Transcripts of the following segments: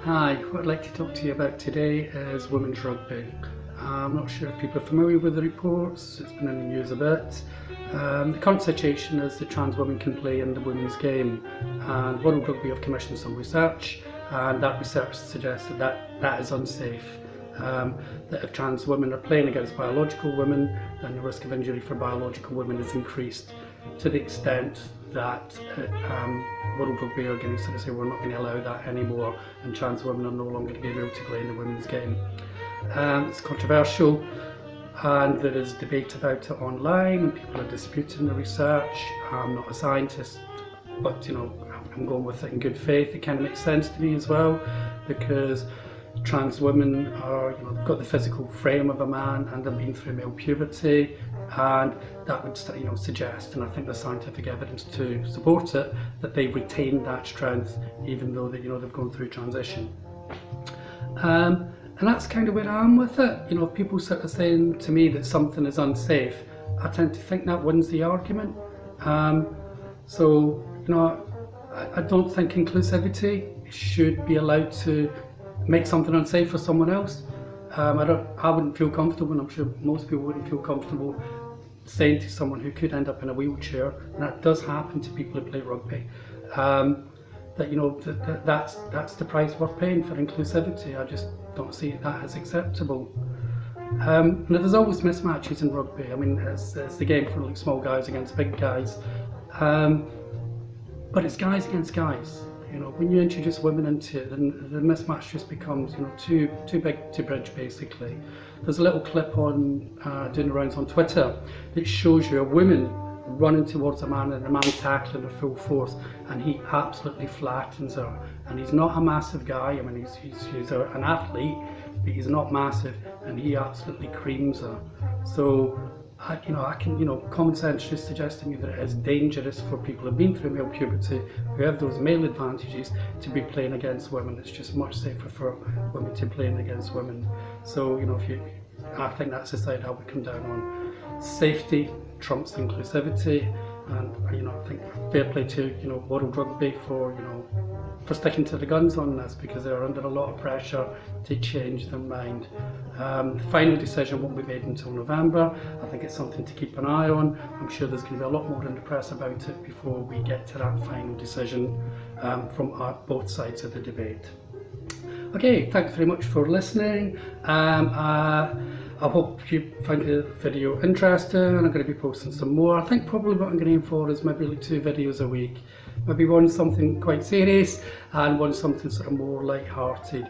Hi, what I'd like to talk to you about today is women's rugby. I'm not sure if people are familiar with the reports, it's been in the news a bit. The current situation is that trans women can play in the women's game, and World Rugby have commissioned some research, and that research suggests that is unsafe. That if trans women are playing against biological women, then the risk of injury for biological women is increased to the extent that World Rugby are going to sort of say we're not going to allow that anymore, and trans women are no longer going to be able to play in the women's game. It's controversial, and there is debate about it online, and people are disputing the research. I'm not a scientist, but I'm going with it in good faith. It kind of makes sense to me as well, because trans women are, they've got the physical frame of a man and they've been through male puberty, and that would suggest, and I think there's scientific evidence to support it, that they retain that strength even though they've gone through transition. And that's kind of where I am with it. If people sort of saying to me that something is unsafe, I tend to think that wins the argument. I don't think inclusivity should be allowed to make something unsafe for someone else. I wouldn't feel comfortable, and I'm sure most people wouldn't feel comfortable saying to someone who could end up in a wheelchair, and that does happen to people who play rugby, that's the price worth paying for inclusivity. I just don't see that as acceptable. There's always mismatches in rugby. I mean, it's the game for like small guys against big guys, but it's guys against guys. When you introduce women into it, then the mismatch just becomes, too big to bridge, basically. There's a little clip on doing the rounds on Twitter that shows you a woman running towards a man and a man tackling her full force, and he absolutely flattens her. And he's not a massive guy. I mean, he's an athlete, but he's not massive, and he absolutely creams her. So common sense just suggests to me that it is dangerous for people who have been through male puberty, who have those male advantages, to be playing against women. It's just much safer for women to play against women. So, I think that's the side I would come down on. Safety trumps inclusivity, and I think fair play to World Rugby for sticking to the guns on this, because they're under a lot of pressure to change their mind. The final decision won't be made until November. I think it's something to keep an eye on. I'm sure there's going to be a lot more in the press about it before we get to that final decision from both sides of the debate. Okay, thanks very much for listening. I hope you found the video interesting. I'm going to be posting some more. I think probably what I'm going to aim for is maybe like 2 videos a week. Maybe one something quite serious and one something sort of more light-hearted.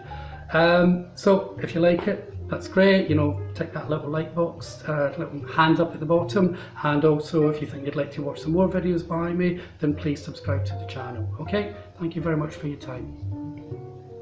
So if you like it, that's great. Tick that little like box, little hand up at the bottom. And also, if you think you'd like to watch some more videos by me, then please subscribe to the channel. Okay, thank you very much for your time.